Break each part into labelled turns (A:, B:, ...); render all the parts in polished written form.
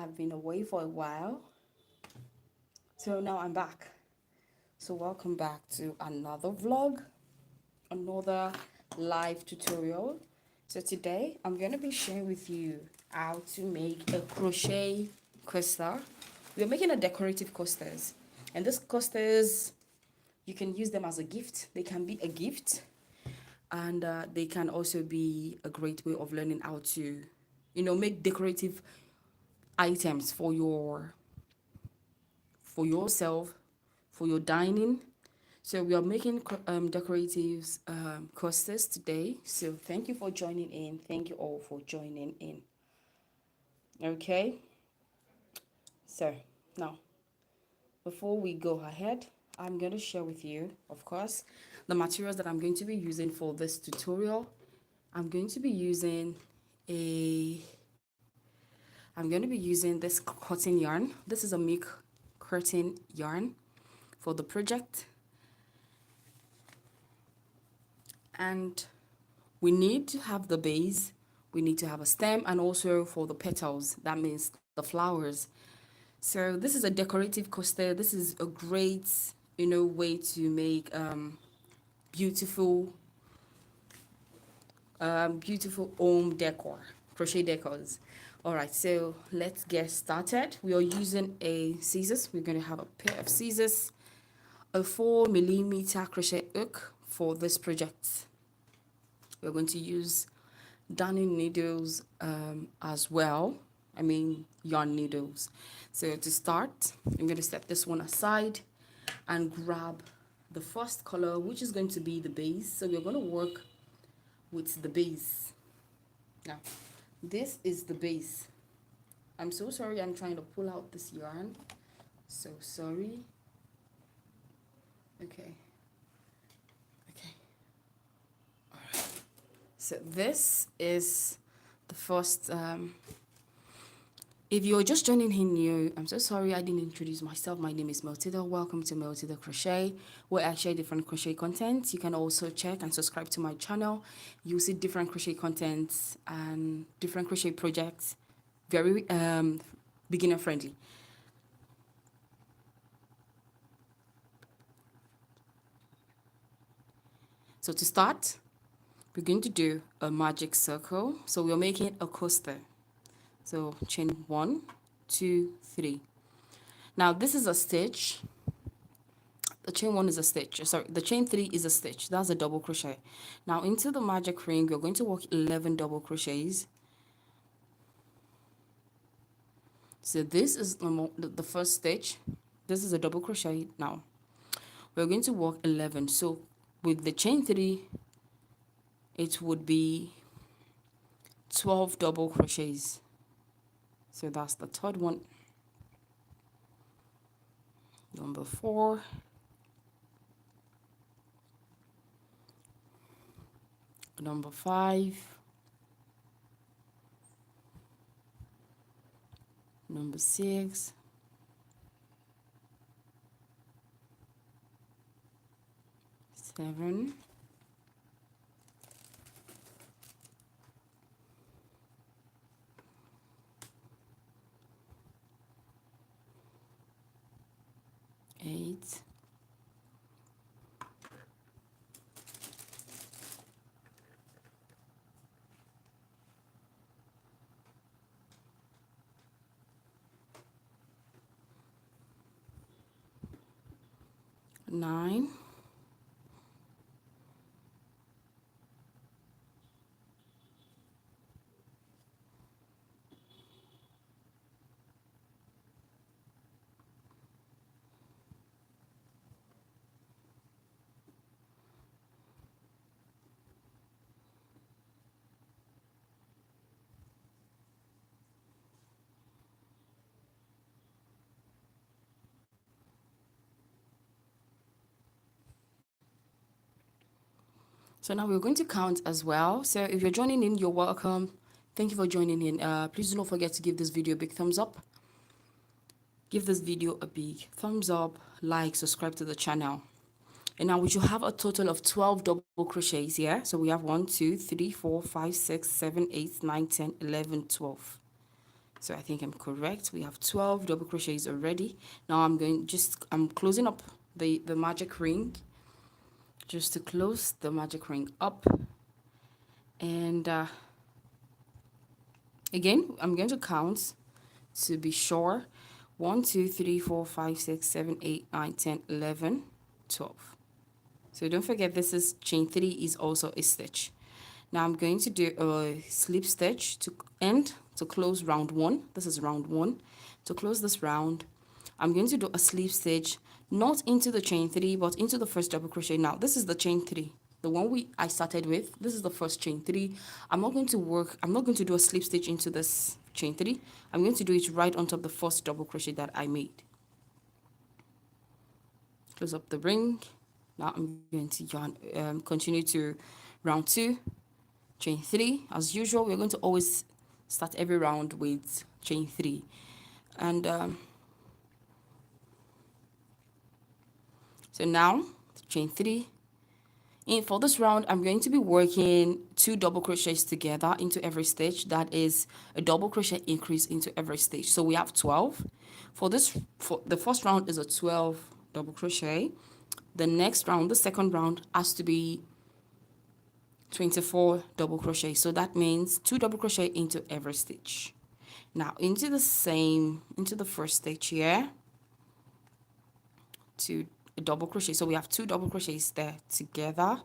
A: I've been away for a while, so now I'm back. So welcome back to another vlog, another live tutorial. So today I'm going to be sharing with you how to make a crochet coaster. We're making a decorative coasters, and these coasters, you can use them as a gift. They can be a gift, and they can also be a great way of learning how to, make decorative items for yourself, for your dining. So we are making decorative coasters today. So thank you for joining in. Thank you all for joining in. Okay. So now, before we go ahead, I'm going to share with you, of course, the materials that I'm going to be using for this tutorial. I'm going to be using a I'm going to be using this cotton yarn. This is a milk curtain yarn for the project. And we need to have the base, we need to have a stem, and also for the petals, that means the flowers. So this is a decorative coaster. This is a great, way to make beautiful beautiful home decor, crochet decors. All right, so let's get started. We are using a scissors. We're going to have a pair of scissors, a 4mm crochet hook for this project. We're going to use darning needles as well. I mean yarn needles. So to start, I'm going to set this one aside and grab the first color, which is going to be the base. So we're going to work with the base. Now, this is the base. I'm so sorry, I'm trying to pull out this yarn. So sorry. Okay. All right. So this is the first. If you're just joining in new, I'm so sorry I didn't introduce myself. My name is Maltida. Welcome to Maltida Crochet, where I share different crochet content. You can also check and subscribe to my channel. You'll see different crochet contents and different crochet projects, very beginner friendly. So to start, we're going to do a magic circle. So we're making a coaster. So chain 1, 2, 3. Now this is a stitch. The chain 1 is a stitch. Sorry, the chain 3 is a stitch. That's a double crochet. Now into the magic ring, we're going to work 11 double crochets. So this is the first stitch. This is a double crochet. Now we're going to work 11. So with the chain 3, it would be 12 double crochets. So that's the third one. Number 4. Number 5. Number 6. Seven. 8. 9. So now we're going to count as well. So if you're joining in, you're welcome. Thank you for joining in. Please do not forget to give this video a big thumbs up. Give this video a big thumbs up, like, subscribe to the channel. And now we should have a total of 12 double crochets here. So we have 1, 2, 3, 4, 5, 6, 7, 8, 9, 10, 11, 12. So I think I'm correct. We have 12 double crochets already. Now I'm closing up the magic ring, just to close the magic ring up. And again, I'm going to count to be sure. 1, 2, 3, 4, 5, 6, 7, 8, 9, 10, 11, 12. So don't forget, this is chain 3 is also a stitch. Now I'm going to do a slip stitch to close round 1. This is round 1. To close this round, I'm going to do a slip stitch, not into the chain 3, but into the first double crochet. Now this is the chain 3, the one I started with. This is the first chain 3. I'm not going to do a slip stitch into this chain 3. I'm going to do it right on top of the first double crochet that I made. Close up the ring. Now I'm going to continue to round 2, chain 3. As usual, we're going to always start every round with chain 3. And so now, chain 3. And for this round, I'm going to be working 2 double crochets together into every stitch. That is a double crochet increase into every stitch. So we have 12. For the first round is a 12 double crochet. The next round, the second round, has to be 24 double crochet. So that means 2 double crochet into every stitch. Now into the first stitch here, 2 double crochet. So we have 2 double crochets there together.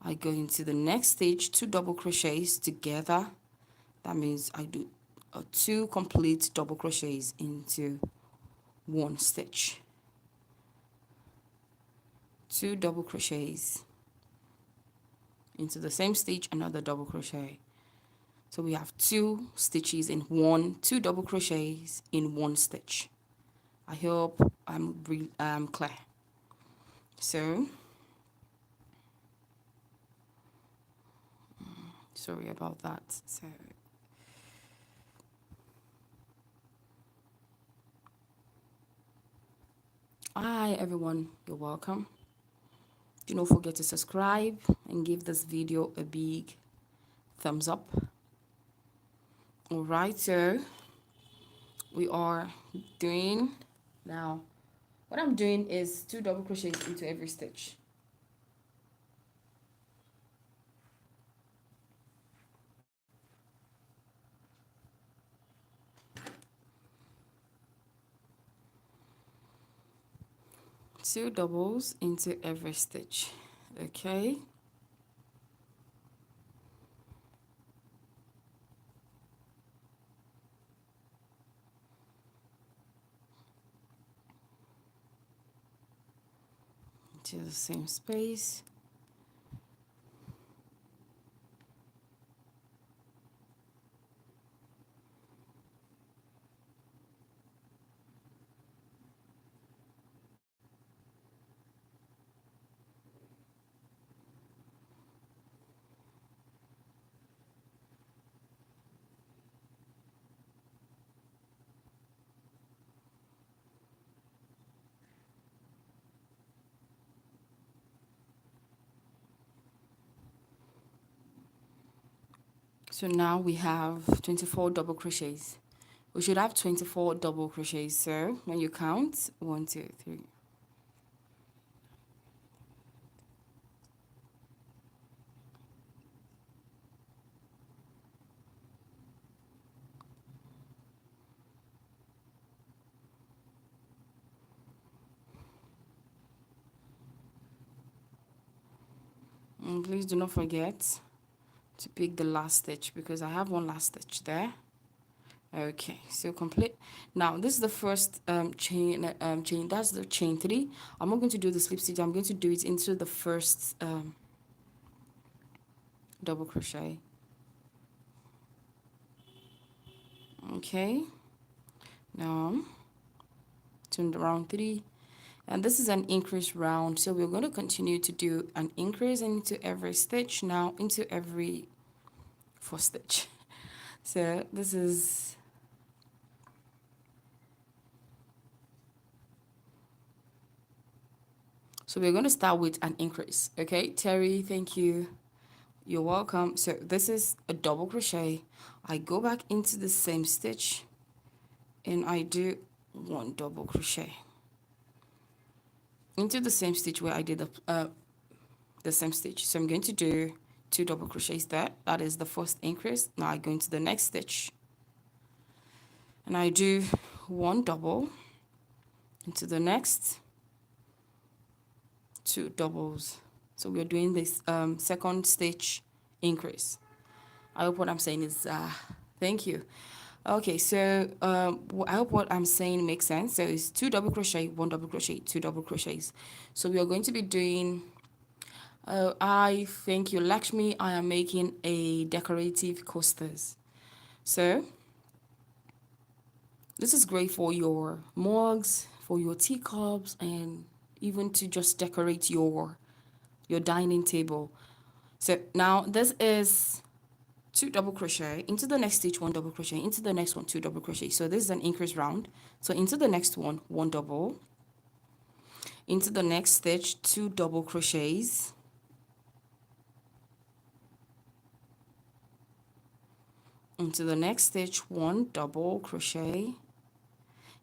A: I go into the next stitch, 2 double crochets together. That means I do 2 complete double crochets into one stitch. 2 double crochets into the same stitch, another double crochet. So we have 2 stitches in 2 double crochets in one stitch. I hope I'm clear. So sorry about that. So hi everyone, you're welcome. Do not forget to subscribe and give this video a big thumbs up. All right, so we are doing now, what I'm doing is 2 double crochets into every stitch. Two doubles into every stitch. Okay. To the same space. So now we have 24 double crochets. We should have 24 double crochets. So when you count, 1, 2, 3. And please do not forget to pick the last stitch because I have one last stitch there. Okay, so complete. Now this is the first chain. That's the chain 3. I'm not going to do the slip stitch. I'm going to do it into the first double crochet. Okay. Now to round 3, and this is an increase round. So we're going to continue to do an increase into every stitch. Now into every 4 stitch. So this is. So we're going to start with an increase. Okay, Terry, thank you. You're welcome. So this is a double crochet. I go back into the same stitch and I do 1 double crochet into the same stitch where I did the same stitch. So I'm going to do 2 double crochets there. That is the first increase. Now I go into the next stitch and I do 1 double into the next, 2 doubles. So we're doing this second stitch increase. I hope what I'm saying is thank you. Okay, so I hope what I'm saying makes sense. So it's 2 double crochet, 1 double crochet, 2 double crochets. So we are going to be doing I thank you, Lakshmi. I am making a decorative coasters. So this is great for your mugs, for your teacups, and even to just decorate your dining table. So now this is 2 double crochet into the next stitch, 1 double crochet into the next one, 2 double crochet. So this is an increase round. So into the next one, 1 double, into the next stitch, 2 double crochets, into the next stitch, 1 double crochet,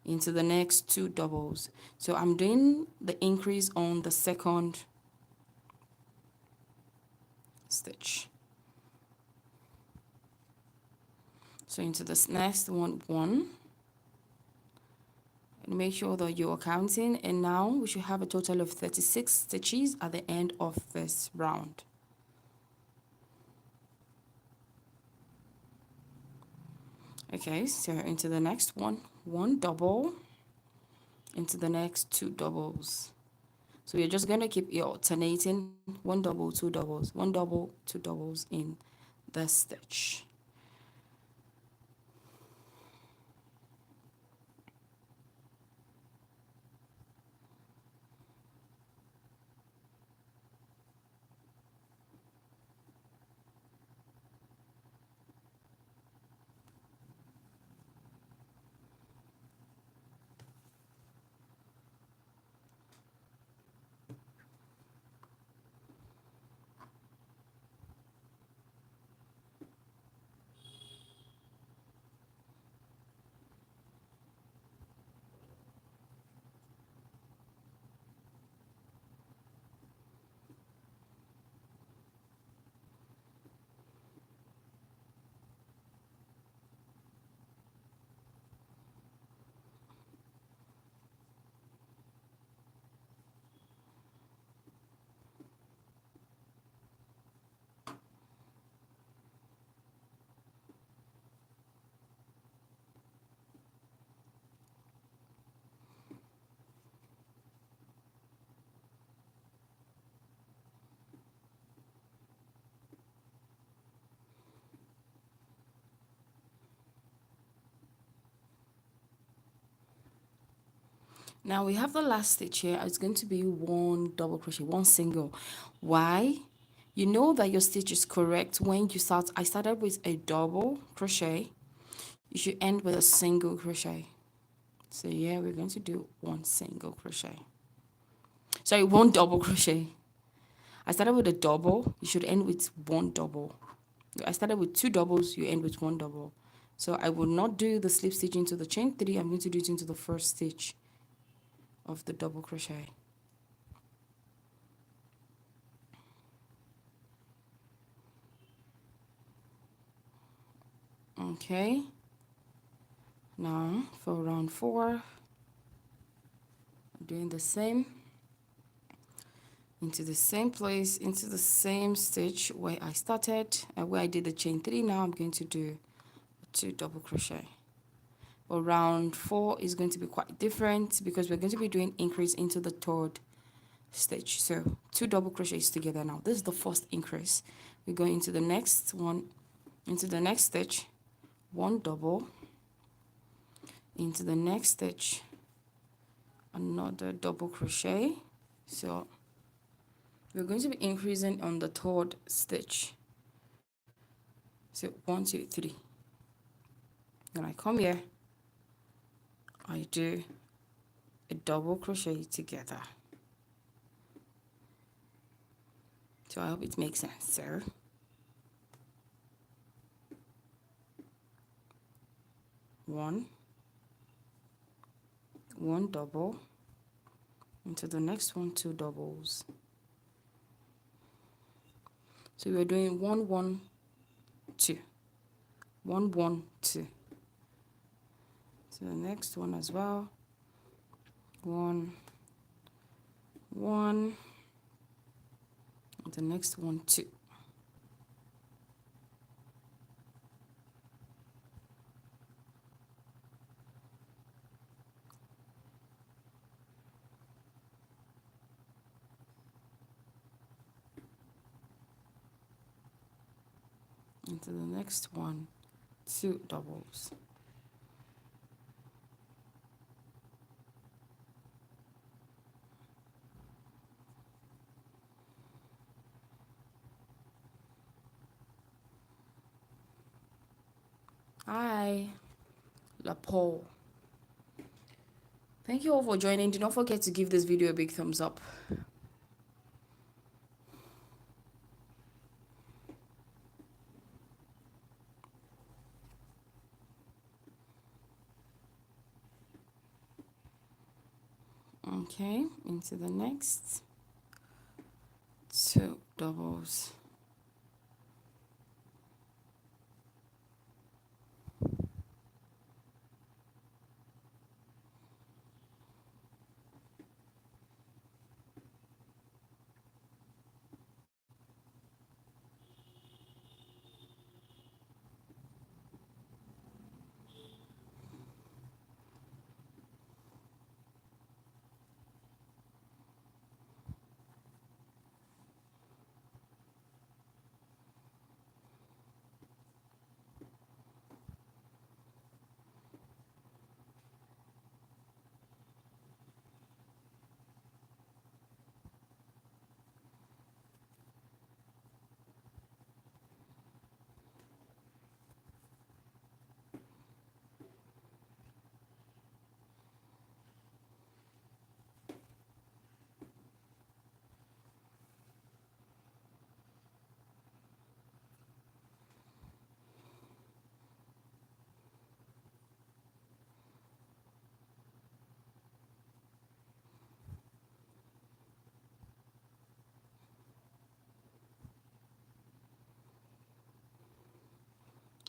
A: into the next 2 doubles. So I'm doing the increase on the second stitch. So into this next one, 1, and make sure that you are counting, and now we should have a total of 36 stitches at the end of this round. Okay, so into the next one, 1 double, into the next 2 doubles. So you're just going to keep alternating 1 double, 2 doubles, 1 double, 2 doubles in the stitch. Now we have the last stitch here. It's going to be 1 double crochet, 1 single. Why? You know that your stitch is correct when you start. I started with a double crochet. You should end with a single crochet. So yeah, we're going to do 1 single crochet. Sorry, 1 double crochet. I started with a double. You should end with 1 double. I started with 2 doubles. You end with 1 double. So I will not do the slip stitch into the chain 3. I'm going to do it into the first stitch of the double crochet. Okay, now for round 4, I'm doing the same, into the same place, into the same stitch where I started, where I did the chain 3. Now I'm going to do 2 double crochet. But round 4 is going to be quite different because we're going to be doing increase into the 3rd stitch. So 2 double crochets together. Now this is the first increase. We go into the next one, into the next stitch, 1 double, into the next stitch, another double crochet. So we're going to be increasing on the 3rd stitch. So 1, 2, 3. Then I come here, I do a double crochet together. So I hope it makes sense. So one double, into the next one 2 doubles. So we're doing 1 1 2, 1 1 2. So the next one as well, 1 1, and the next one 2. Into the next one 2 doubles. Hi, La Paul. Thank you all for joining. Do not forget to give this video a big thumbs up. Okay, into the next 2 doubles.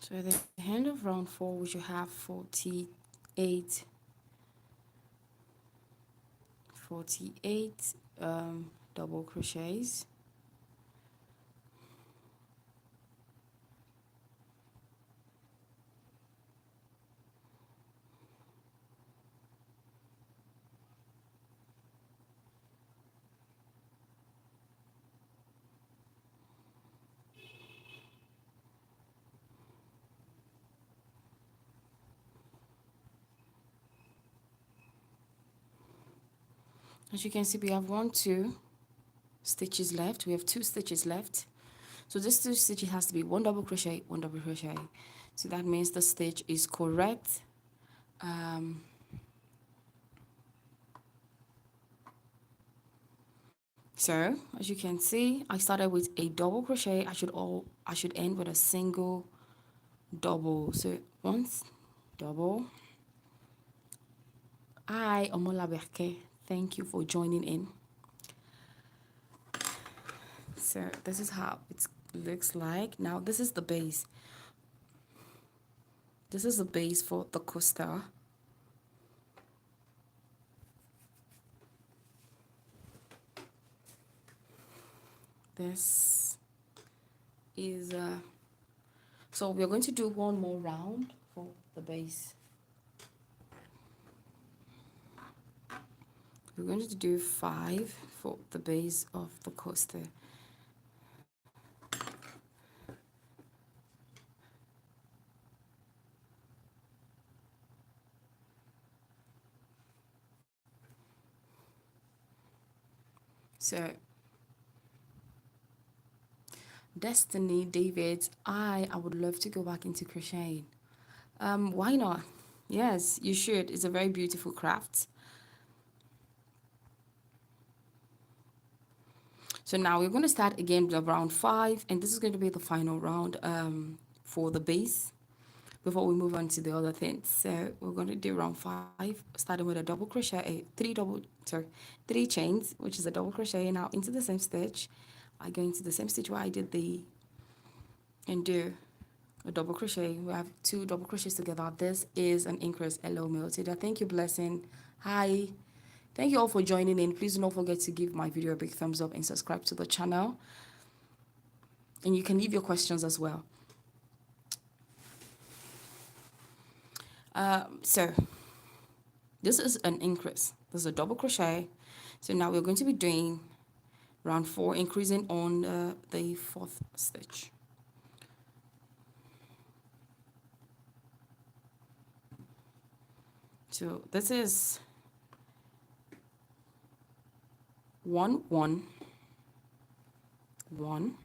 A: So at the end of round 4, we should have 48 double crochets. As you can see, we have 2 stitches left. We have 2 stitches left. So this 2 stitches has to be 1 double crochet, 1 double crochet. So that means the stitch is correct. So as you can see, I started with a double crochet. I should end with a single double. So once double. Hi, Omolaberke. Thank you for joining in. So this is how it looks like. Now this is the base. This is the base for the coaster. This is so we're going to do one more round for the base. We're going to do 5 for the base of the coaster. So Destiny, David, I would love to go back into crocheting. Why not? Yes, you should. It's a very beautiful craft. So now we're going to start again with round 5, and this is going to be the final round for the base. before we move on to the other things. So we're going to do round 5, starting with a double crochet, three chains, which is a double crochet. Now into the same stitch, I go into the same stitch where I did and do a double crochet. We have 2 double crochets together. This is an increase. Hello, Maltida. Thank you, Blessing. Hi. Thank you all for joining in. Please do not forget to give my video a big thumbs up and subscribe to the channel. And you can leave your questions as well. So this is an increase. This is a double crochet. So now we're going to be doing round 4, increasing on the 4th stitch. So this is 1 1 1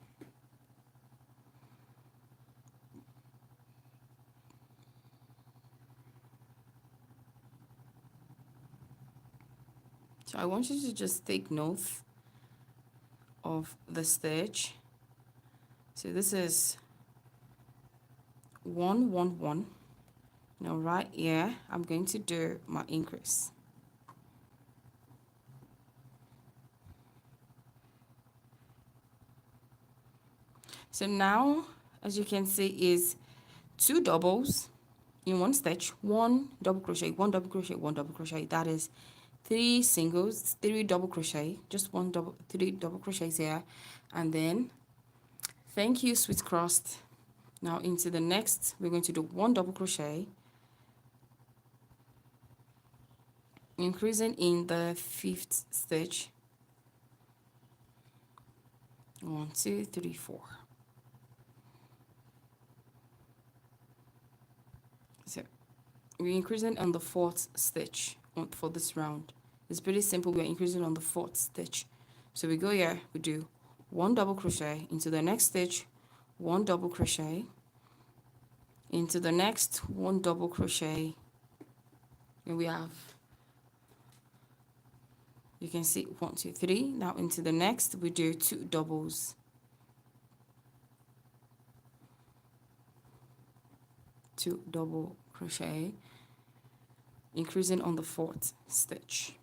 A: So I want you to just take note of the stitch. So this is 1 1 1. Now right here, I'm going to do my increase. So now, as you can see, is 2 doubles in 1 stitch, 1 double crochet, 1 double crochet, 1 double crochet. That is 3 singles, 3 double crochet, just 3 double crochets here, and then thank you, sweet crust. Now into the next, we're going to do 1 double crochet, increasing in the 5th stitch. 1 2 3 4. So we're increasing on the 4th stitch for this round. It's pretty simple. We're increasing on the 4th stitch. So we go here, we do 1 double crochet into the next stitch, 1 double crochet into the next, 1 double crochet, and we have, you can see 1 2 3. Now into the next, we do 2 doubles, 2 double crochet, increasing on the 4th stitch.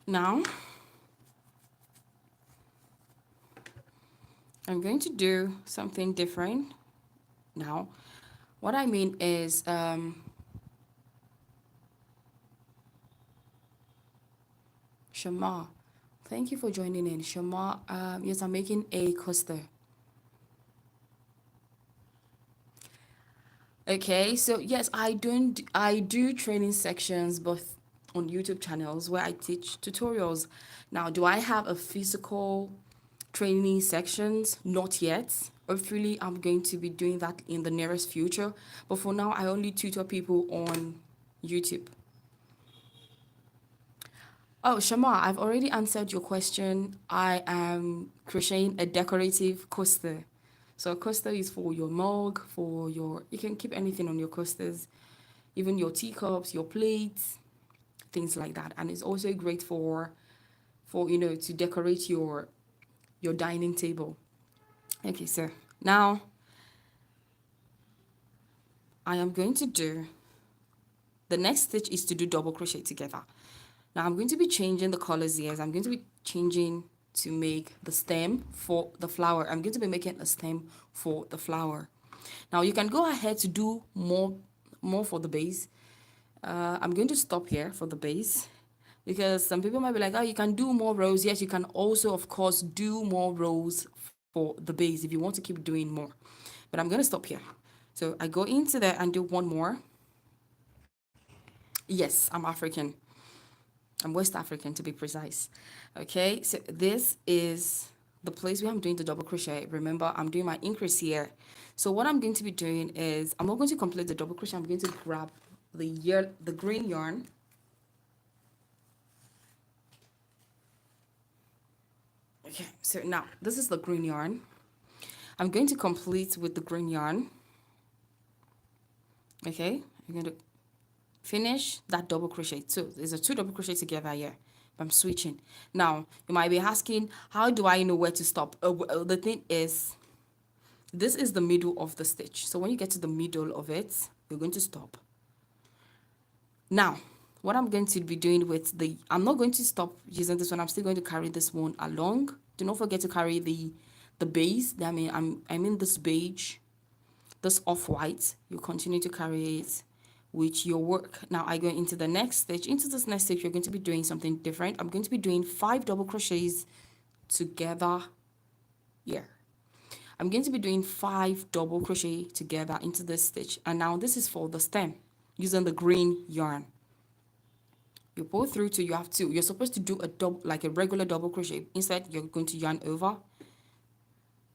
A: Now I'm going to do something different. Now what I mean is Shama, thank you for joining in. Shama, yes, I'm making a coaster. Okay, so yes, I do training sections both on YouTube channels where I teach tutorials. Now, do I have a physical training sections? Not yet. Hopefully, I'm going to be doing that in the nearest future. But for now, I only tutor people on YouTube. Oh, Shama, I've already answered your question. I am crocheting a decorative coaster. So a coaster is for your mug, you can keep anything on your coasters, even your teacups, your plates, things like that. And it's also great for to decorate your dining table. Okay, so now I am going to do, the next stitch is to do double crochet together. Now I'm going to be changing the colors here. I'm going to be changing to make the stem for the flower. I'm going to be making a stem for the flower. Now you can go ahead to do more for the base. I'm going to stop here for the base because some people might be like, oh, you can do more rows. Yes, you can also, of course, do more rows for the base if you want to keep doing more. But I'm going to stop here. So I go into there and do one more. Yes, I'm African. I'm West African to be precise. Okay, so this is the place where I'm doing the double crochet. Remember, I'm doing my increase here. So what I'm going to be doing is, I'm not going to complete the double crochet. I'm going to grab the green yarn. Okay, so now this is the green yarn. I'm going to complete with the green yarn. Okay, I'm going to finish that double crochet. So there's a 2 double crochet together here. I'm switching. Now you might be asking, how do I know where to stop? The thing is, this is the middle of the stitch. So when you get to the middle of it, you're going to stop. Now, what I'm going to be doing with I'm not going to stop using this one. I'm still going to carry this one along. Do not forget to carry the base. I mean, I'm in this beige, this off-white. You continue to carry it with your work. Now I go into the next stitch. Into this next stitch, you're going to be doing something different. I'm going to be doing 5 double crochets together here. I'm going to be doing 5 double crochet together into this stitch. And now this is for the stem using the green yarn. You pull through till you have 2. You're supposed to do a double, like a regular double crochet. Instead, you're going to yarn over,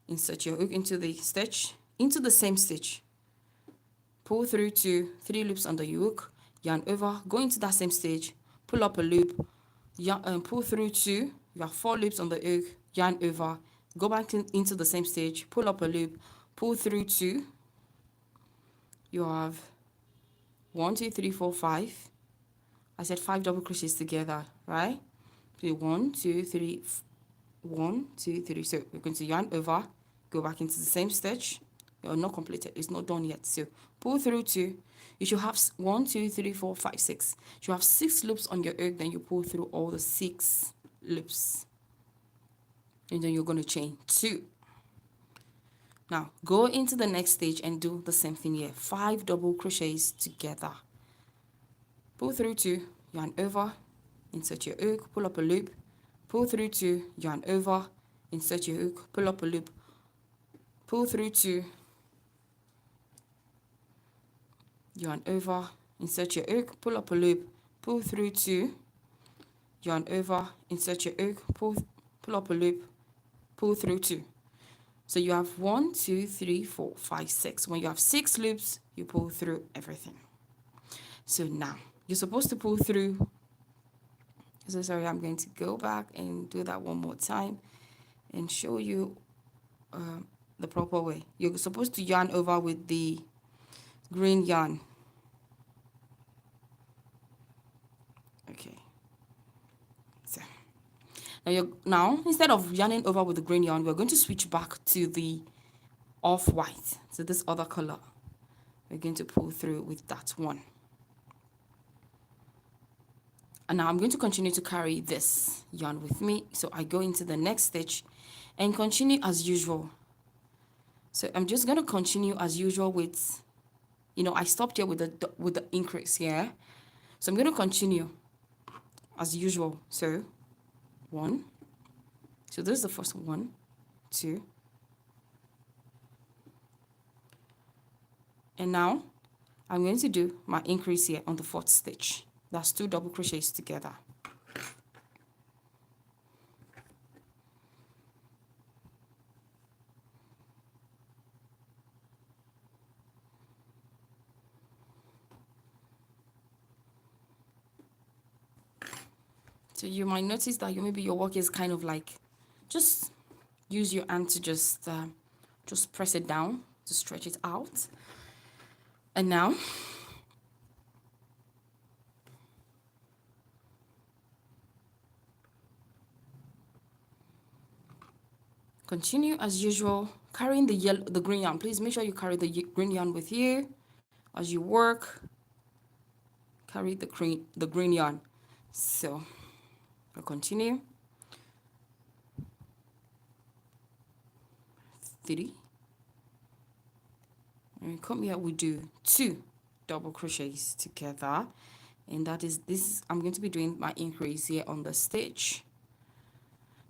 A: insert your hook into the stitch, into the same stitch. Pull through to 3 loops under your hook, yarn over, go into that same stitch, pull up a loop, yarn, pull through to, you have 4 loops on the hook, yarn over, go back into the same stitch, pull up a loop, pull through to, you have 1, 2, 3, 4, 5. I said 5 double crochets together, right? So 1, 2, 3, 1, 2, 3. So we're going to yarn over, go back into the same stitch. You're not completed, it's not done yet. So pull through to, you should have 1, 2, 3, 4, 5, 6. You should have 6 loops on your hook, then you pull through all the 6 loops. And then you're going to chain 2. Now go into the next stage and do the same thing here. 5 double crochets together. Pull through to, yarn over, insert your hook, pull up a loop, pull through to, yarn over, insert your hook, pull up a loop, pull through to, yarn over, insert your hook, pull up a loop, pull through to, yarn over, insert your hook, pull up a loop, pull through to. So you have 1, 2, 3, 4, 5, 6. When you have 6 loops, you pull through everything. So now you're supposed to pull through. So sorry, I'm going to go back and do that one more time and show you the proper way. You're supposed to yarn over with the green yarn. Okay. So now instead of yarning over with the green yarn, we're going to switch back to the off-white. So this other color, we're going to pull through with that one. And now I'm going to continue to carry this yarn with me. So I go into the next stitch and continue as usual. So I'm just going to continue as usual with, I stopped here with the increase here. So I'm going to continue as usual. So 1. So this is the first 1, 2. And now I'm going to do my increase here on the 4th stitch. That's 2 double crochets together. So you might notice that maybe your work is kind of like, just use your hand to just press it down to stretch it out. And now continue as usual, carrying the green yarn. Please make sure you carry the green yarn with you as you work. Carry the green yarn. So I'll continue. 3. And come here, we do 2 double crochets together. And that is this. I'm going to be doing my increase here on the stitch.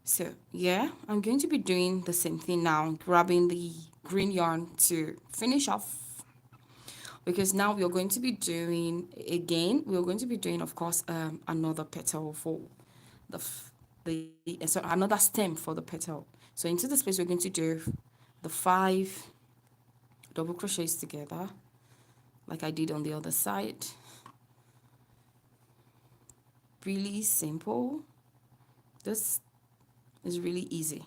A: So yeah, I'm going to be doing the same thing now, grabbing the green yarn to finish off, because now we're going to be doing of course another petal for another stem for the petal. So into the space we're going to do the 5 double crochets together like I did on the other side. Really simple. This is really easy.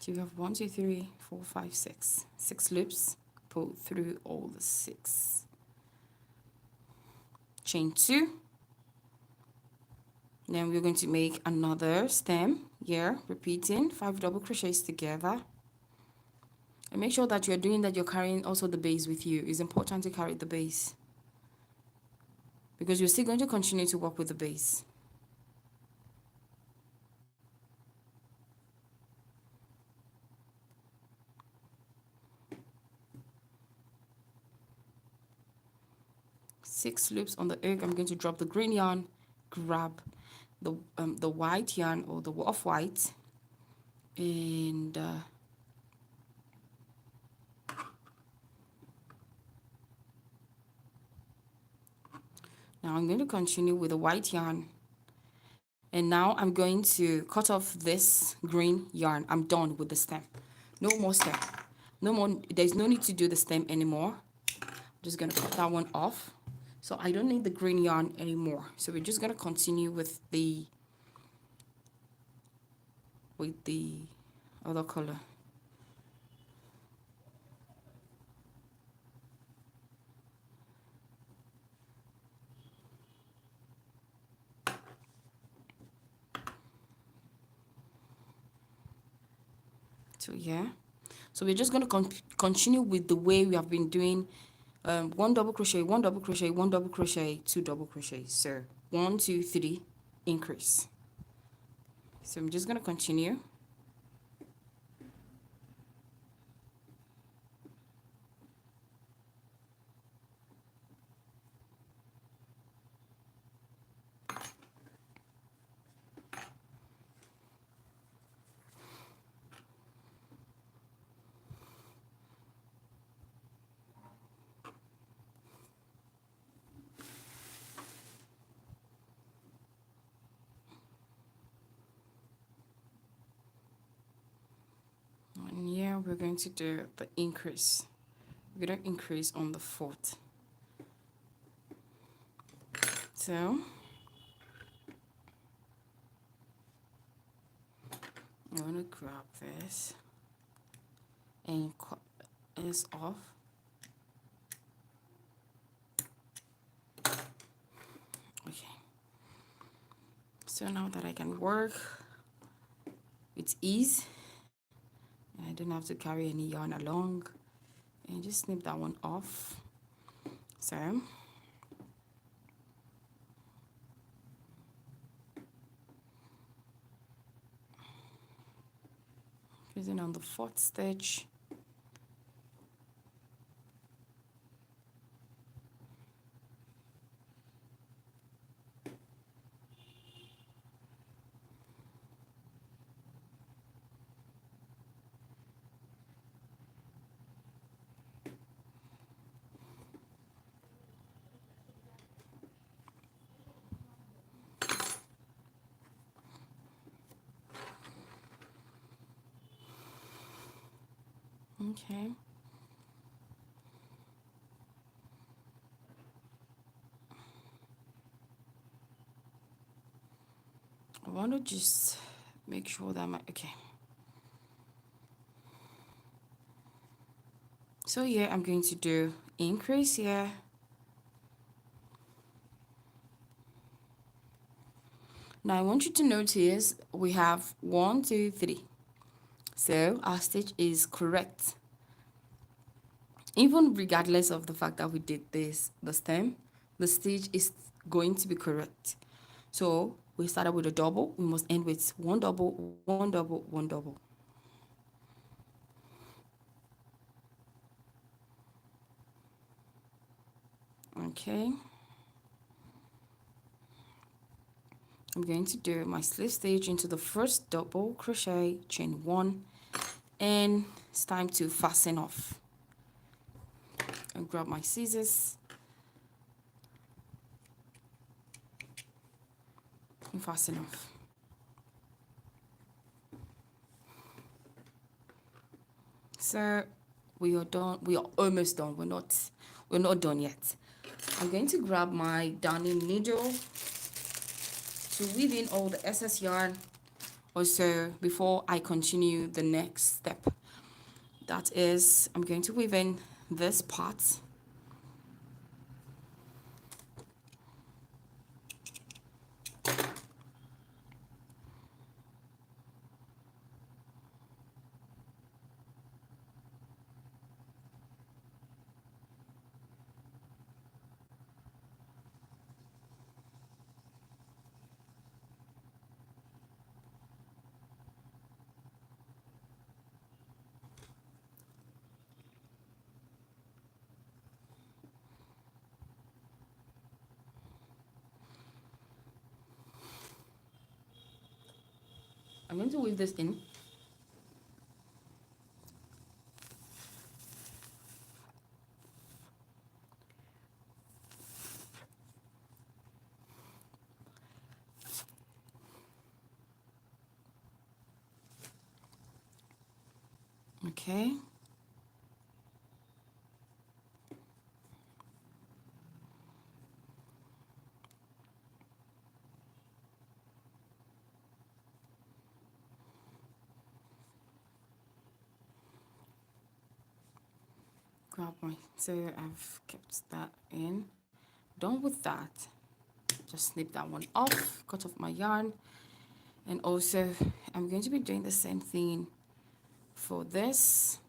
A: So you have 1, 2, 3, 4, 5, 6. 6 loops. Pull through all the 6. Chain 2. Then we're going to make another stem here, repeating 5 double crochets together. And make sure that you're doing that, you're carrying also the base with you. It's important to carry the base, because you're still going to continue to work with the base. Six loops on the hook. I'm going to drop the green yarn, grab the white yarn or the off-white, and now I'm going to continue with the white yarn, and now I'm going to cut off this green yarn. I'm done with the stem. No more stem. No more. There's no need to do the stem anymore. I'm just going to cut that one off. So I don't need the green yarn anymore. So we're just going to continue with the other color. So yeah, so we're just going to continue with the way we have been doing. 1 double crochet, 1 double crochet, 1 double crochet, 2 double crochets. So 1, 2, 3, increase. So I'm just going to continue. And here we're going to do the increase. We're going to increase on the 4th. So I'm going to grab this and cut this off. Okay. So now that I can work with ease, and I don't have to carry any yarn along, and just snip that one off. So using on the 4th stitch. Okay. I want to just make sure that okay. So yeah, I'm going to do increase here. Now I want you to notice we have 1, 2, 3. So our stitch is correct. Even regardless of the fact that we did this, the stem, the stitch is going to be correct. So we started with a double, we must end with 1 double, 1 double, 1 double. Okay. I'm going to do my slip stitch into the first double crochet, chain 1, and it's time to fasten off. And grab my scissors and fasten off. So we are done. We are almost done. We're not done yet. I'm going to grab my darning needle to weave in all the excess yarn Also, before I continue the next step, that is, I'm going to weave in this part. I'm going to weave this in. Okay. Grab my, so I've kept that in. Done with that. Just snip that one off, cut off my yarn. And also, I'm going to be doing the same thing for this.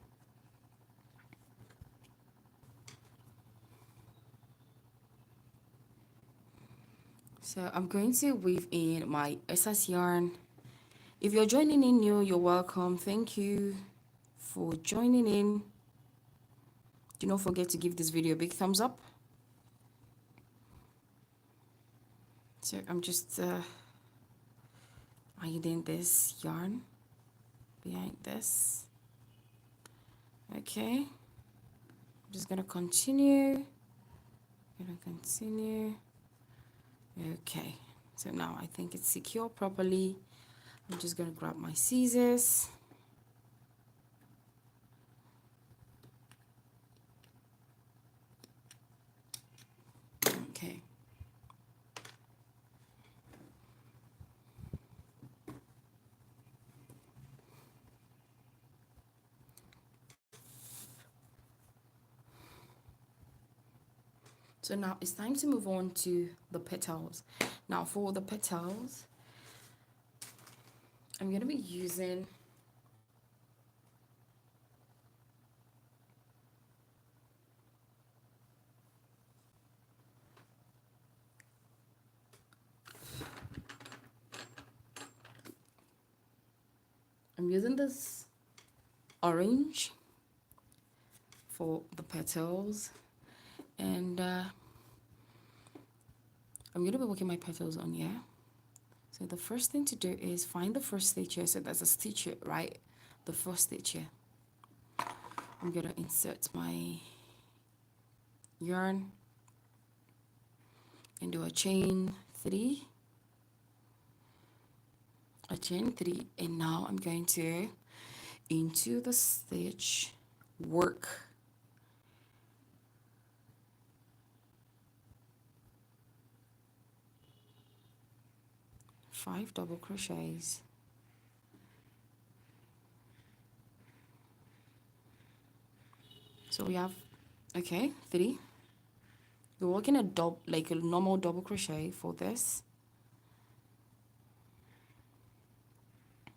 A: So I'm going to weave in my excess yarn. If you're joining in new, you're welcome. Thank you for joining in. Do not forget to give this video a big thumbs up. So I'm just hiding this yarn behind this. Okay. I'm just gonna continue. Okay. So now I think it's secure properly. I'm just gonna grab my scissors. Okay. So now it's time to move on to the petals. Now for the petals, I'm going to be using this orange for the petals, and I'm going to be working my petals on here. So the first thing to do is find the first stitch here. So there's a stitch here, right? The first stitch here. I'm going to insert my yarn and do a chain 3, and now I'm going to into the stitch work 5 double crochets. So we have, okay, 3. We're working a double, like a normal double crochet for this.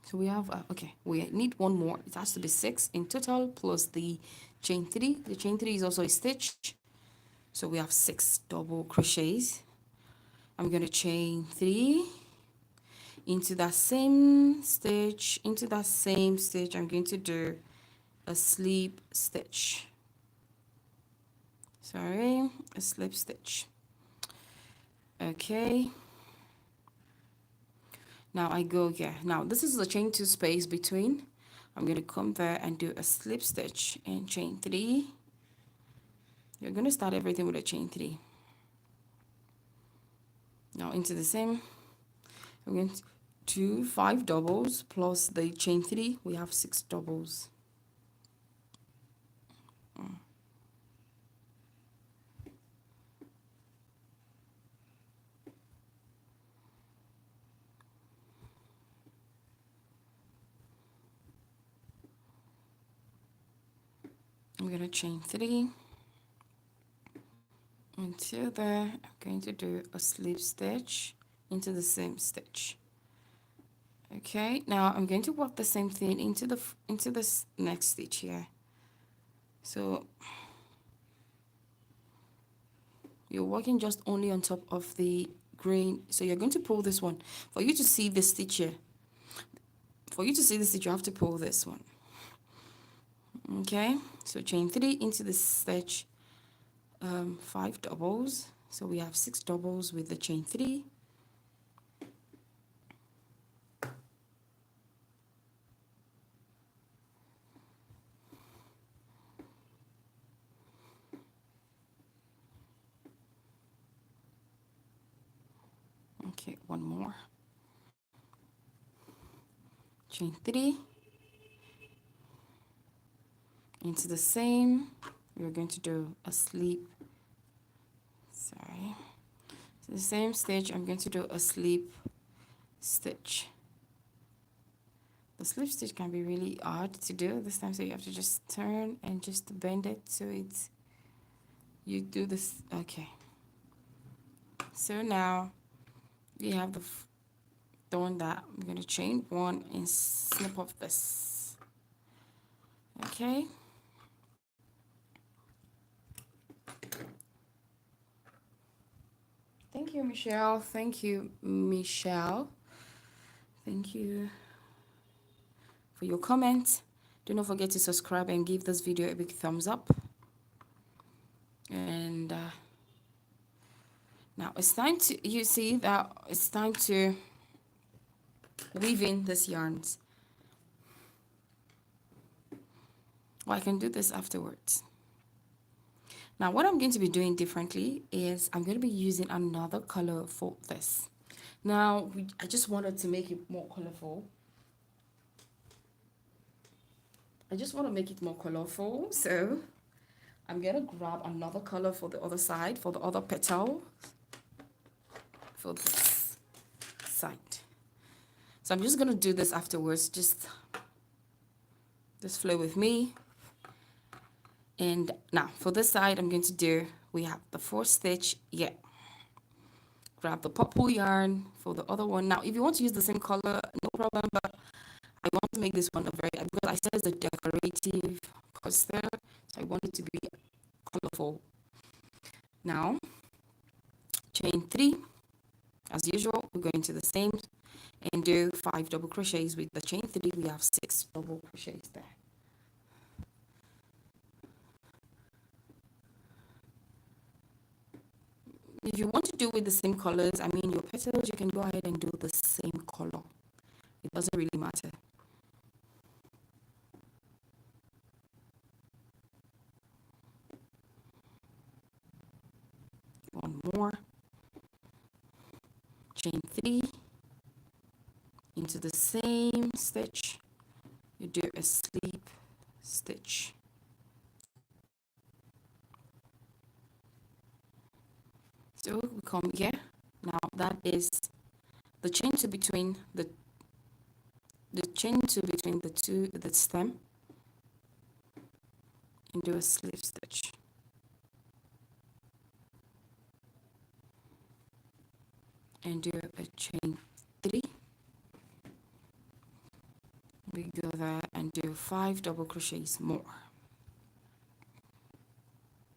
A: So we have, okay, we need one more. It has to be 6 in total plus the chain 3. The chain 3 is also a stitch. So we have 6 double crochets. I'm going to chain 3 into that same stitch. I'm going to do a slip stitch. A slip stitch. Okay. Now I go here. Now this is the chain 2 space between. I'm going to come there and do a slip stitch and chain 3. You're going to start everything with a chain 3. Now into the same, I'm going to do 5 doubles plus the chain 3. We have 6 doubles. I'm going to chain 3 into there. I'm going to do a slip stitch into the same stitch. Okay, now I'm going to work the same thing into this next stitch here. So you're working just only on top of the green. So you're going to pull this one. For you to see this stitch here, for you to see this stitch, you have to pull this one. Okay, so chain 3 into the stitch, 5 doubles. So we have 6 doubles with the chain 3. Okay, one more. Chain 3 into the same. We're going to do a slip. Sorry. So the same stitch, I'm going to do a slip stitch. The slip stitch can be really hard to do this time, so you have to just turn and just bend it so it's, you do this. Okay, so now we have the done that. I'm going to chain 1 and snip off this. Okay, thank you, Michelle. Thank you, Michelle. Thank you for your comment. Do not forget to subscribe and give this video a big thumbs up. And now it's time to, you see that it's time to weave in these yarns. Well, I can do this afterwards. Now what I'm going to be doing differently is I'm going to be using another color for this. Now I just wanted to make it more colorful. So I'm going to grab another color for the other side, for the other petal, for this side. So I'm just going to do this afterwards. Just flow with me. And now for this side, I'm going to do, we have the 4th stitch. Yeah. Grab the purple yarn for the other one. Now, if you want to use the same color, no problem, but I want to make this one a very, because I said it's a decorative coaster, so I want it to be colorful. Now, chain 3, as usual, we're going to the same and do 5 double crochets with the chain 3. We have 6 double crochets there. If you want to do with the same colors, I mean your petals, you can go ahead and do the same color. It doesn't really matter. One more. Chain 3 into the same stitch. You do a slip stitch. So we come here. Now that is the chain to between the stem, and do a slip stitch. And do a chain 3. We go there and do 5 double crochets more.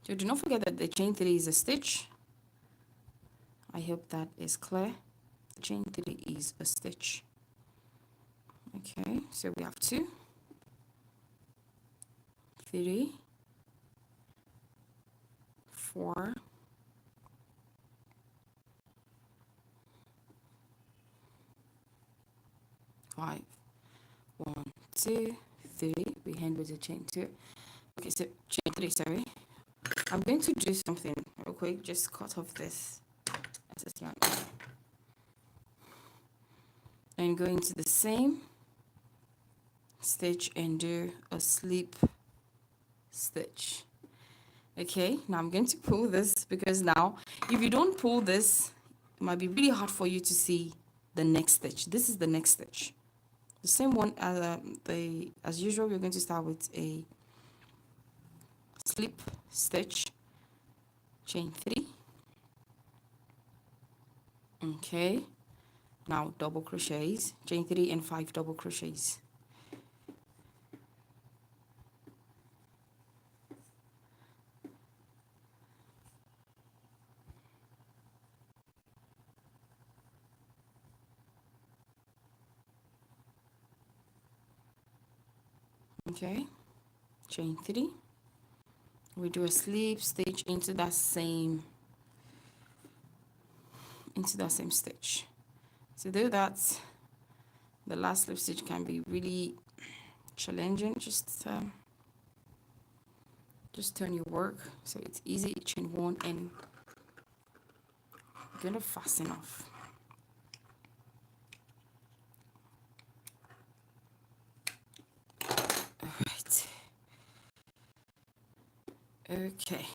A: So do not forget that the chain 3 is a stitch. I hope that is clear. The chain 3 is a stitch. Okay, so we have 2, 3, 4, 5. 1, 2, 3. We end with the chain 2. Okay, so chain 3, sorry. I'm going to do something real quick. Just cut off this excess yarn and go into the same stitch and do a slip stitch. Okay, now I'm going to pull this, because now if you don't pull this, it might be really hard for you to see the next stitch. This is the next stitch, the same one as usual. We're going to start with a slip stitch, chain 3. Okay, now double crochets, chain 3 and 5 double crochets. Okay, chain 3, we do a slip stitch into that same stitch. To do that, the last slip stitch can be really challenging. Just turn your work so it's easy. Chain 1 and I'm gonna fasten off. All right. Okay.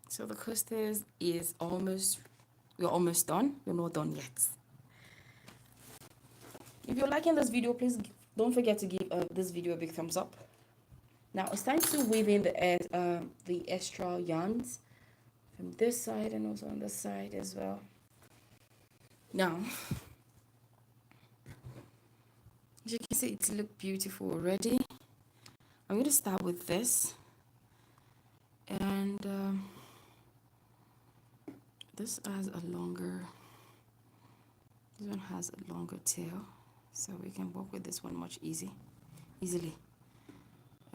A: So the coasters is we're almost done. We're not done yet. If you're liking this video, please don't forget to give this video a big thumbs up. Now it's time to weave in the extra yarns from this side and also on this side as well. Now, as you can see, it looks beautiful already. I'm going to start with this, and this has a longer. This one has a longer tail, so we can work with this one much easily.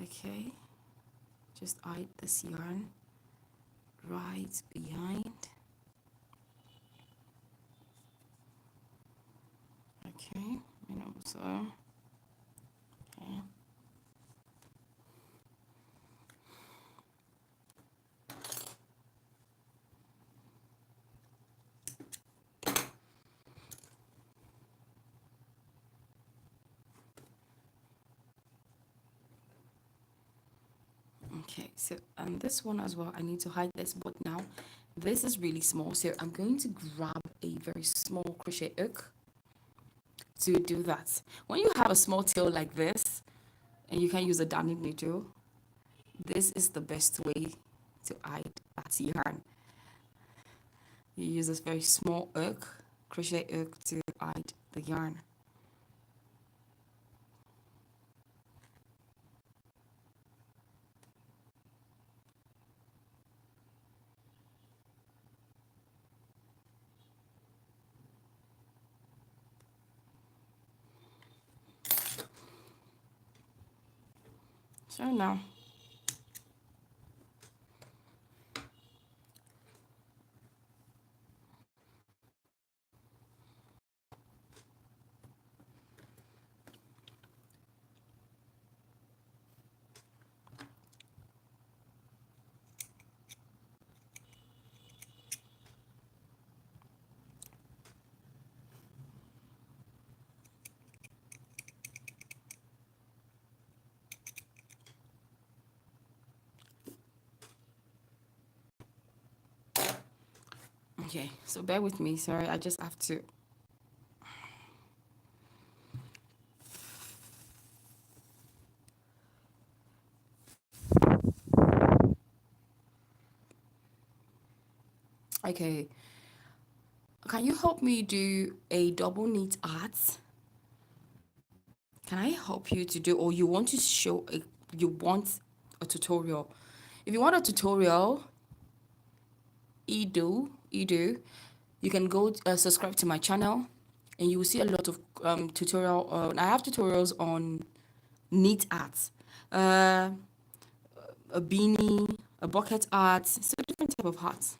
A: Okay, just hide this yarn right behind. Okay, and also, okay. Okay, so and this one as well, I need to hide this, but now this is really small, so I'm going to grab a very small crochet hook to do that. When you have a small tail like this and you can use a darning needle, this is the best way to hide that yarn. You use this very small hook, crochet hook, to hide the yarn. So now, okay, so bear with me, sorry, I just have to. Okay, can you help me do a double knit art? Can I help you to do, or you want to show you want a tutorial? If you want a tutorial, you can go subscribe to my channel, and you will see a lot of tutorial. I have tutorials on knit art, a beanie, a bucket art, so different type of arts.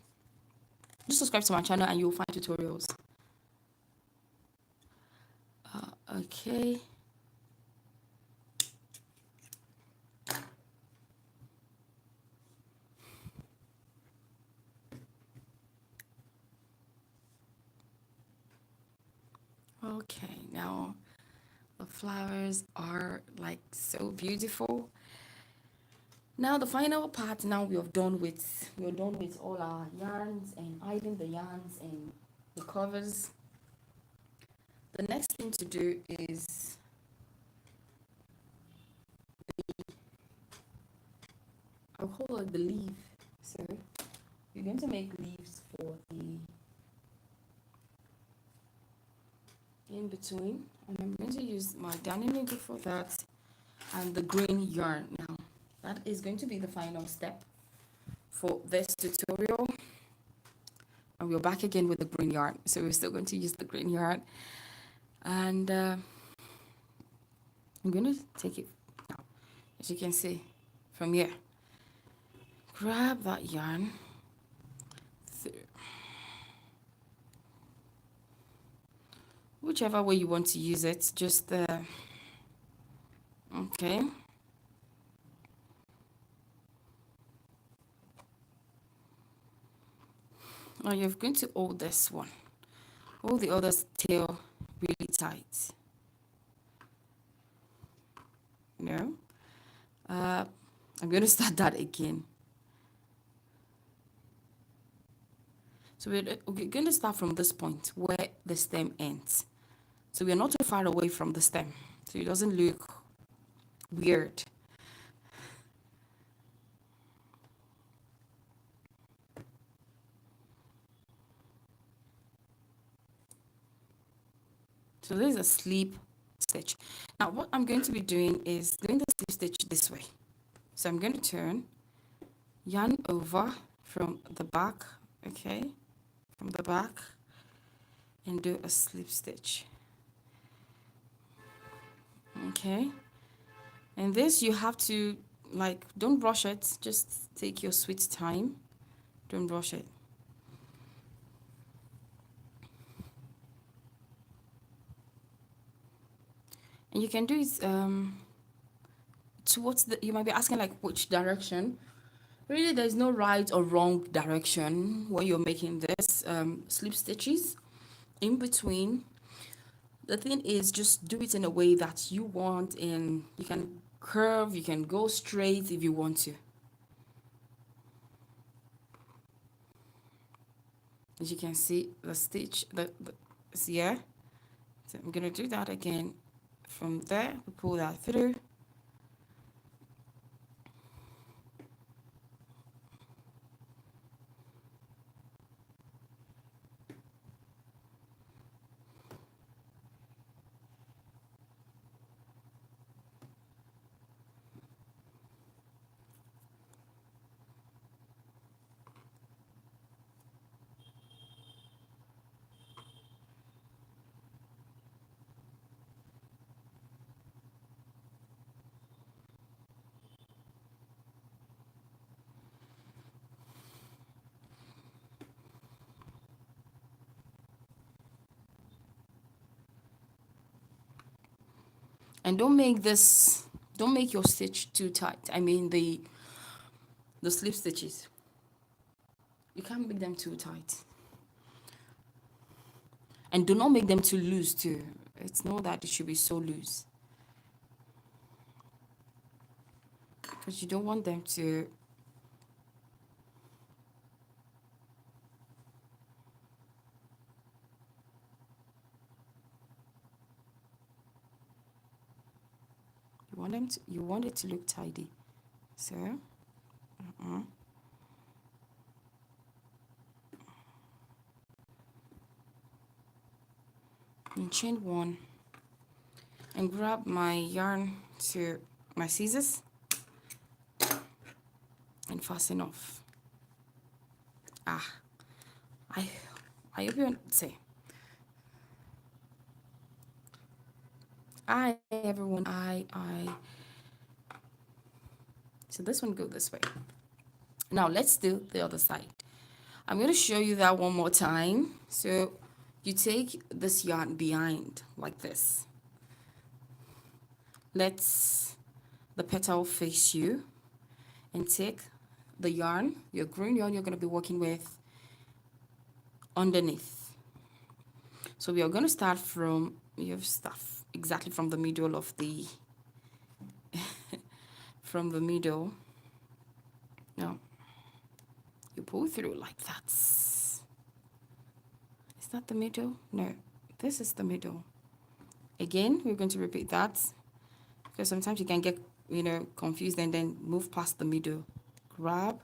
A: Just subscribe to my channel and you'll find tutorials. Okay. Okay, now the flowers are like so beautiful. Now the final part, now we're done with all our yarns and hiding the yarns and the covers. The next thing to do is I'll call it the leaf. So we're going to make leaves for the in between, and I'm going to use my darning needle for that and the green yarn. Now that is going to be the final step for this tutorial, and we're back again with the green yarn. So we're still going to use the green yarn, and I'm going to take it now, as you can see from here. Grab that yarn through, whichever way you want to use it, just okay. Now you're going to hold this one, hold the other tail really tight. No, I'm going to start that again. So we're going to start from this point where the stem ends. So we're not too far away from the stem, so it doesn't look weird. So this is a slip stitch. Now what I'm going to be doing is doing the slip stitch this way. So I'm going to turn, yarn over from the back, okay, from the back, and do a slip stitch. Okay, and this you have to, like, don't rush it, just take your sweet time, don't rush it. And you can do it towards the, you might be asking like which direction. Really, there's no right or wrong direction when you're making this slip stitches in between. The thing is, just do it in a way that you want, and you can curve, you can go straight if you want to. As you can see, the stitch is here. So I'm gonna do that again. From there, we pull that through. And don't make your stitch too tight. I mean the slip stitches. You can't make them too tight. And do not make them too loose too. It's not that it should be so loose, because you don't want them to you want it to look tidy. So and chain one and grab my yarn to my scissors and fasten off. I hope you say everyone. So this one go this way. Now let's do the other side. I'm going to show you that one more time. So you take this yarn behind like this. Let's the petal face you, and take the yarn, your green yarn you're going to be working with, underneath. So we are going to start from your stuff exactly from the middle of the from the middle. Now you pull through like that. Is that the middle? No, this is the middle. Again, we're going to repeat that, because sometimes you can get confused and then move past the middle. grab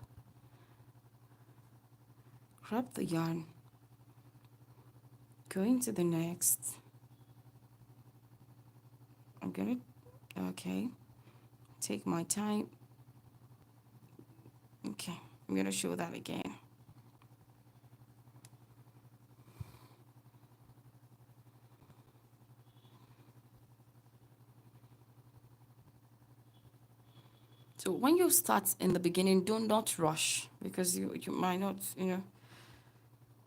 A: the yarn, go into the next. I'm gonna, okay, take my time. Okay, I'm gonna show that again. So when you start in the beginning, do not rush, because you might not,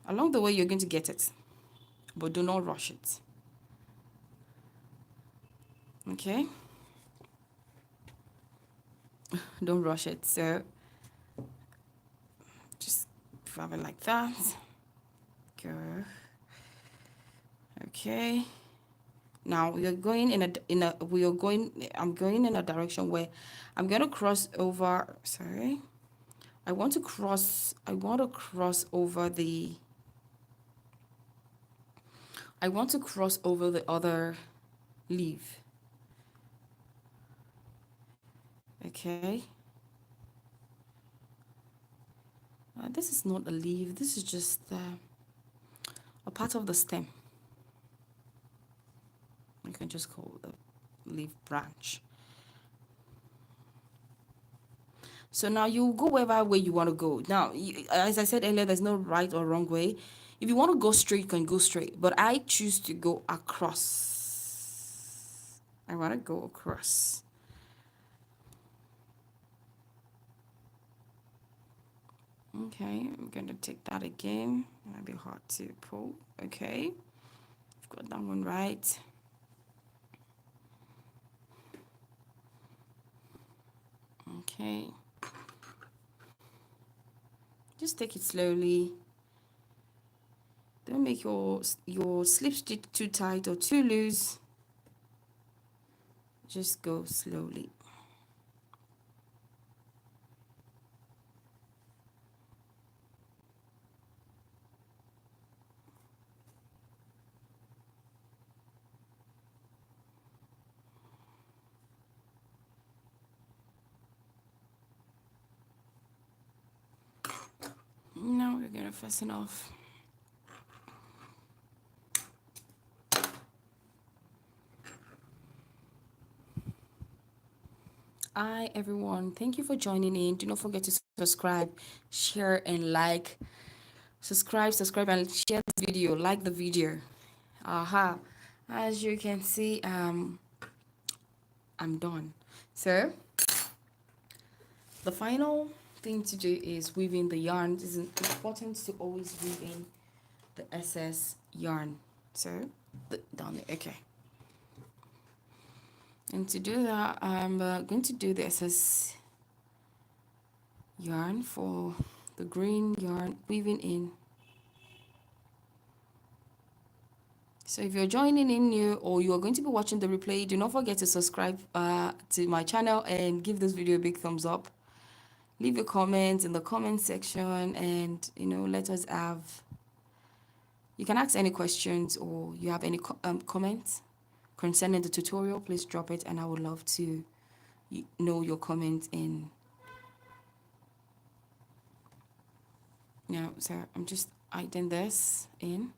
A: along the way you're going to get it, but do not rush it. Okay? Don't rush it. So just grab it like that. Go. Okay. Now we are going I'm going in a direction where I'm going to cross over, sorry. I want to cross over the other leaf. Okay. This is not a leaf. This is just a part of the stem. You can just call it the leaf branch. So now you go wherever way you want to go. Now, as I said earlier, there's no right or wrong way. If you want to go straight, you can go straight. But I choose to go across. I want to go across. Okay, I'm going to take that again. Might be hard to pull. Okay, I've got that one right. Okay. Just take it slowly. Don't make your slip stitch too tight or too loose. Just go slowly. Now we're gonna fasten off. Hi everyone, thank you for joining in. Do not forget to subscribe, share and like. Subscribe and share the video, like the video. Aha. As you can see, I'm done. So the final thing to do is weaving the yarn. It's important to always weave in the excess yarn. So down there, okay. And to do that, I'm going to do the excess yarn for the green yarn, weaving in. So if you're joining in new or you are going to be watching the replay, do not forget to subscribe to my channel and give this video a big thumbs up. Leave your comments in the comment section, and let us have, you can ask any questions or you have any comments concerning the tutorial, please drop it and I would love to know your comments in. Now, so I'm just adding this in.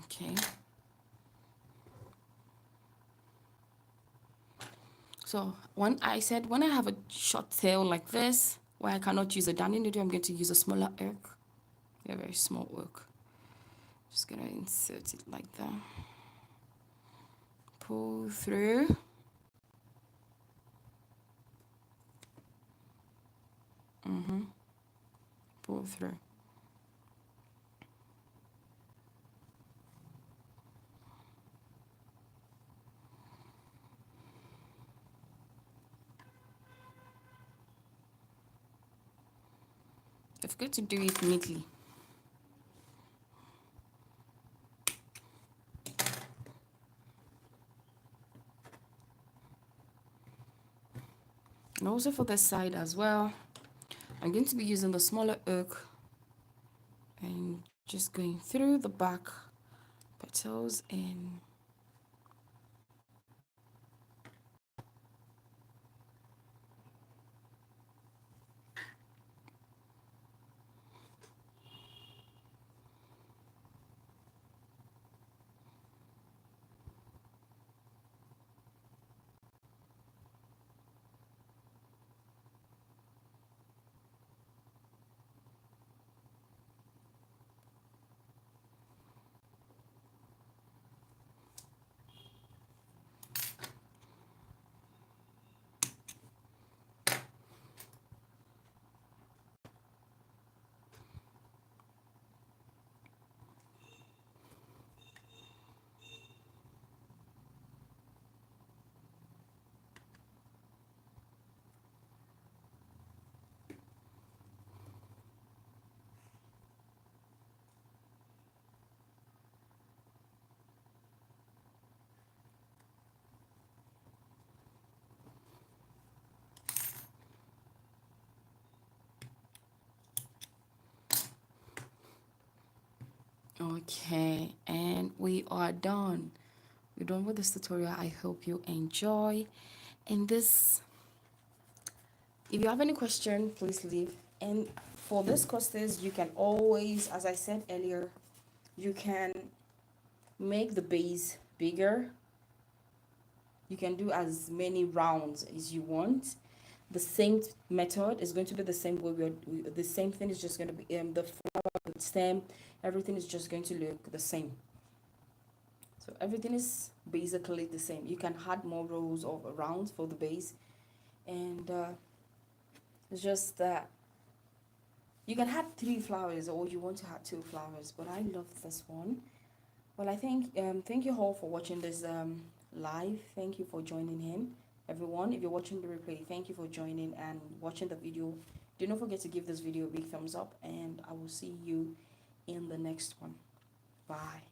A: Okay. So when I have a short tail like this, where I cannot use a darning needle, I'm going to use a smaller hook, a very small hook. Just gonna insert it like that. Pull through. Pull through. I've got to do it neatly. And also for this side as well, I'm going to be using the smaller hook and just going through the back petals and Okay, and we are done. We're done with this tutorial. I hope you enjoy. And this, if you have any question, please leave. And for this courses, you can always, as I said earlier, you can make the base bigger. You can do as many rounds as you want. The same method is going to be the same way. The same thing is just going to be the flower, the stem, everything is just going to look the same. So everything is basically the same. You can add more rows of rounds for the base, and it's just that you can have 3 flowers or you want to have 2 flowers, but I love this one. Well, I think thank you all for watching this live. Thank you for joining in, everyone. If you're watching the replay, thank you for joining and watching the video. Do not forget to give this video a big thumbs up, and I will see you in the next one. Bye.